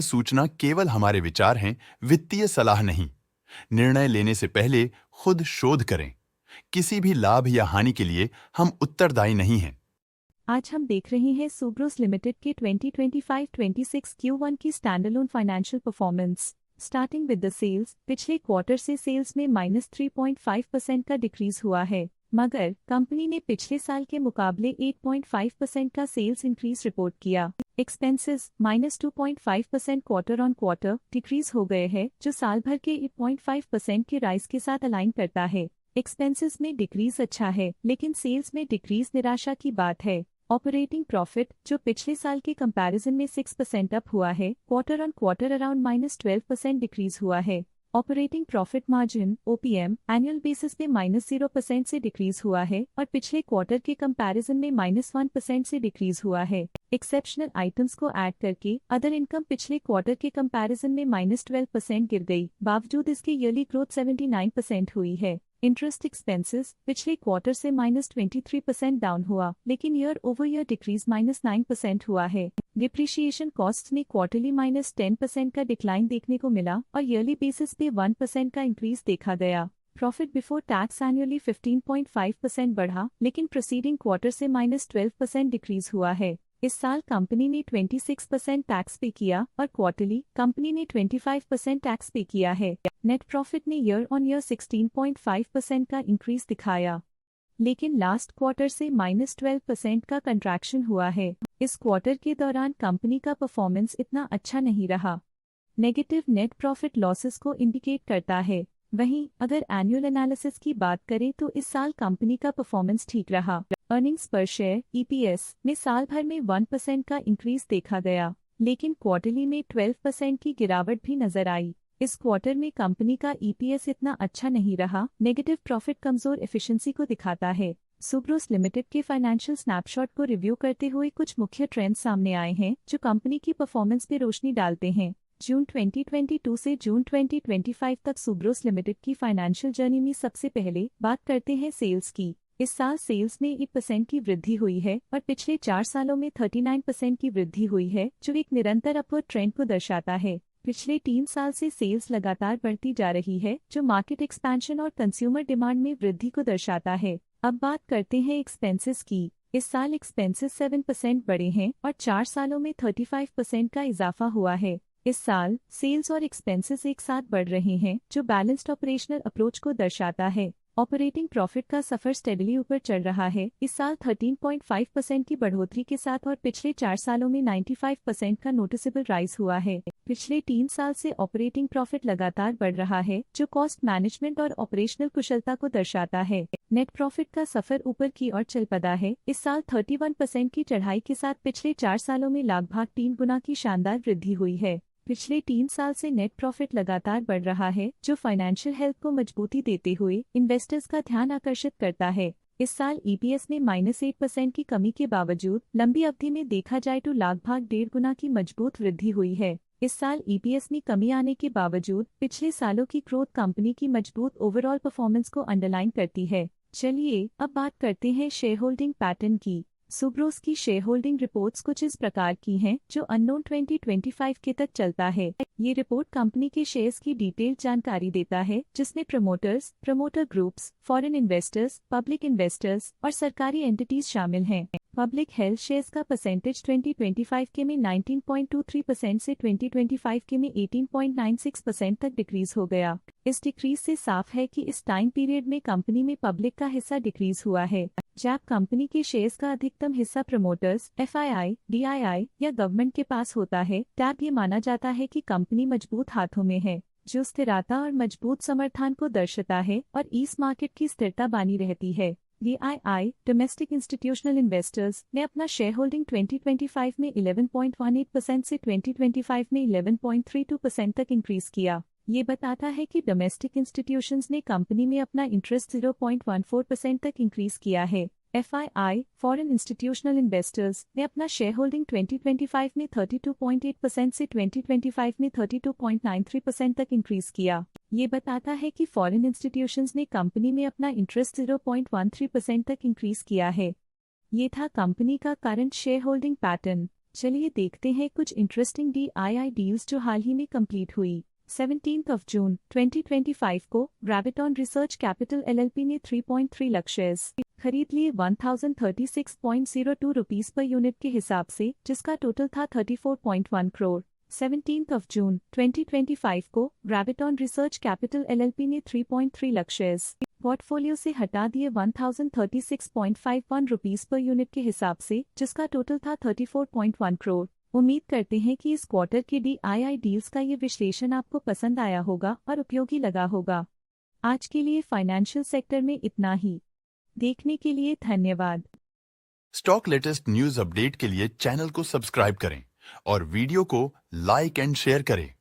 सूचना केवल हमारे विचार हैं, वित्तीय सलाह नहीं। निर्णय लेने से पहले खुद शोध करें। किसी भी लाभ या हानि के लिए हम उत्तरदायी नहीं हैं। आज हम देख रहे हैं सुब्रोस लिमिटेड के 2025-26 Q1 की standalone financial performance. Starting with the sales, पिछले क्वार्टर से सेल्स में -3.5% का डिक्रीज हुआ है, मगर कंपनी ने पिछले साल के मुकाबले 8.5% का सेल्स इंक्रीज रिपोर्ट किया। Expenses -2.5% quarter on quarter decrease हो गए हैं, जो साल भर के 8.5% के राइज के साथ अलाइन करता है। एक्सपेंसेस में डिक्रीज अच्छा है, लेकिन सेल्स में डिक्रीज निराशा की बात है। ऑपरेटिंग प्रॉफिट, जो पिछले साल के कंपैरिजन में 6% अप हुआ है, quarter on quarter around -12% decrease हुआ है। Operating profit margin OPM annual basis पे -0% से डिक्रीज हुआ है और पिछले क्वार्टर के कंपैरिजन में -1% से डिक्रीज हुआ है। एक्सेप्शनल आइटम्स को ऐड करके अदर इनकम पिछले क्वार्टर के कंपैरिजन में -12% गिर गई, बावजूद इसके ईयरली ग्रोथ 79% हुई है। इंटरेस्ट एक्सपेंसेस पिछले क्वार्टर से -23% डाउन हुआ, लेकिन ईयर ओवर ईयर डिक्रीज -9% हुआ है। डिप्रिशिएशन कॉस्ट में क्वार्टरली -10% का डिक्लाइन देखने को मिला और ईयरली बेसिस पे 1% का इंक्रीज देखा गया। प्रॉफिट बिफोर टैक्स एनुअली 15.5% बढ़ा, लेकिन प्रीसीडिंग क्वार्टर से -12% डिक्रीज हुआ है। इस साल कंपनी ने 26% टैक्स पे किया और क्वार्टरली कंपनी ने 25% टैक्स पे किया है। नेट प्रॉफिट ने ईयर ऑन ईयर 16.5% का इंक्रीज दिखाया, लेकिन लास्ट क्वार्टर से -12% का कंट्रैक्शन हुआ है। इस क्वार्टर के दौरान कंपनी का परफॉर्मेंस इतना अच्छा नहीं रहा। नेगेटिव नेट प्रॉफिट लॉसेस को इंडिकेट करता है। वहीं अगर एनुअल एनालिसिस की बात करें तो इस साल कंपनी का परफॉर्मेंस ठीक रहा। अर्निंग्स पर शेयर EPS में साल भर में 1% का इंक्रीज देखा गया, लेकिन क्वार्टरली में 12% की गिरावट भी नजर आई। इस क्वार्टर में कंपनी का EPS इतना अच्छा नहीं रहा। नेगेटिव प्रॉफिट कमजोर एफिशिएंसी को दिखाता है। सुब्रोस लिमिटेड के फाइनेंशियल स्नैपशॉट को रिव्यू करते हुए कुछ मुख्य ट्रेंड्स सामने आए हैं, जो कंपनी की परफॉर्मेंस पे रोशनी डालते हैं। जून 2022 से जून 2025 तक सुब्रोस लिमिटेड की फाइनेंशियल जर्नी में सबसे पहले बात करते हैं सेल्स की। इस साल सेल्स में 8% की वृद्धि हुई है और पिछले 4 सालों में 39% की वृद्धि हुई है, जो एक निरंतर अपवर्ड ट्रेंड को दर्शाता है। पिछले 3 साल से सेल्स लगातार बढ़ती जा रही है, जो मार्केट एक्सपेंशन और कंज्यूमर डिमांड में वृद्धि को दर्शाता है। अब बात करते हैं एक्सपेंसेस की। इस साल एक्सपेंसेस 7% बढ़े हैं और 4 सालों में 35% का इजाफा हुआ है। इस साल सेल्स और एक्सपेंसेस एक साथ बढ़ रहे हैं, जो बैलेंस्ड ऑपरेशनल अप्रोच को दर्शाता है। ऑपरेटिंग प्रॉफिट का सफर स्टेडली ऊपर चढ़ रहा है। इस साल 13.5% की बढ़ोतरी के साथ और पिछले 4 सालों में 95% का नोटिसेबल राइज हुआ है। पिछले 3 साल से ऑपरेटिंग प्रॉफिट लगातार बढ़ रहा है, जो कॉस्ट मैनेजमेंट और ऑपरेशनल कुशलता को दर्शाता है। नेट प्रॉफिट का सफर ऊपर की ओर चल पड़ा है। इस साल 31% की चढ़ाई के साथ पिछले 4 सालों में लगभग 3 गुना की शानदार वृद्धि हुई है। पिछले 3 साल से नेट प्रॉफिट लगातार बढ़ रहा है, जो फाइनेंशियल हेल्थ को मजबूती देते हुए इन्वेस्टर्स का ध्यान आकर्षित करता है। इस साल EPS में -8% की कमी के बावजूद लंबी अवधि में देखा जाए तो लगभग 1.5 गुना की मजबूत वृद्धि हुई है। इस साल EPS में कमी आने के बावजूद पिछले सालों की ग्रोथ कंपनी की मजबूत ओवरऑल परफॉर्मेंस को अंडरलाइन करती है। चलिए अब बात करते हैं शेयर होल्डिंग पैटर्न की। सुब्रोस की शेयर होल्डिंग रिपोर्ट्स कुछ इस प्रकार की हैं, जो अननोन 2025 के तक चलता है। ये रिपोर्ट कंपनी के शेयर्स की डिटेल्ड जानकारी देता है, जिसमें promoters, promoter groups, foreign investors, public investors और सरकारी एंटिटीज शामिल हैं। पब्लिक हेल्थ शेयर्स का परसेंटेज 2025 के में 19.23% से 2025 के में 18.96% तक डिक्रीज हो गया। इस डिक्रीज से साफ है कि इस टाइम पीरियड में कंपनी में पब्लिक का हिस्सा डिक्रीज हुआ है। जब कंपनी के शेयर्स का अधिकतम हिस्सा प्रमोटर्स, FII, DII या गवर्नमेंट के पास होता है, तब ये माना जाता है कि कंपनी मजबूत हाथों में है, जो स्थिरता और मजबूत समर्थन को दर्शाता है और इस मार्केट की स्थिरता बनी रहती है। DII डोमेस्टिक इंस्टीट्यूशनल इन्वेस्टर्स ने अपना शेयर होल्डिंग 2025 में 11.18% से 2025 में 11.32% तक इंक्रीज किया। ये बताता है कि डोमेस्टिक इंस्टीट्यूशंस ने कंपनी में अपना इंटरेस्ट 0.14% तक इंक्रीज किया है। FII फॉरेन इंस्टीट्यूशनल इन्वेस्टर्स ने अपना शेयर होल्डिंग 2025 में 32.8% से 2025 में 32.93% तक इंक्रीज किया। ये बताता है कि फॉरेन इंस्टीट्यूशंस ने कंपनी में अपना इंटरेस्ट 0.13% तक इंक्रीज किया है। ये था कंपनी का करंट शेयर होल्डिंग पैटर्न। चलिए देखते हैं कुछ इंटरेस्टिंग DII डील्स जो हाल ही में कंप्लीट हुई। 17 जून 2025 को ग्रेविटॉन रिसर्च कैपिटल LLP ने 3.3 लाख शेयर्स खरीद लिए 1036.02 रुपीस पर यूनिट के हिसाब से, जिसका टोटल था 34.1 करोड़। 17 जून 2025 को ग्रेविटॉन रिसर्च कैपिटल LLP ने 3.3 लाख शेयर्स पोर्टफोलियो से हटा दिए 1036.51 रुपीस पर यूनिट के हिसाब से, जिसका टोटल था 34.1 करोड़। उम्मीद करते हैं कि इस क्वार्टर की DII डील्स का ये विश्लेषण आपको पसंद आया होगा और उपयोगी लगा होगा। आज के लिए फाइनेंशियल सेक्टर में इतना ही। देखने के लिए धन्यवाद। स्टॉक लेटेस्ट न्यूज अपडेट के लिए चैनल को सब्सक्राइब करें और वीडियो को लाइक एंड शेयर करें।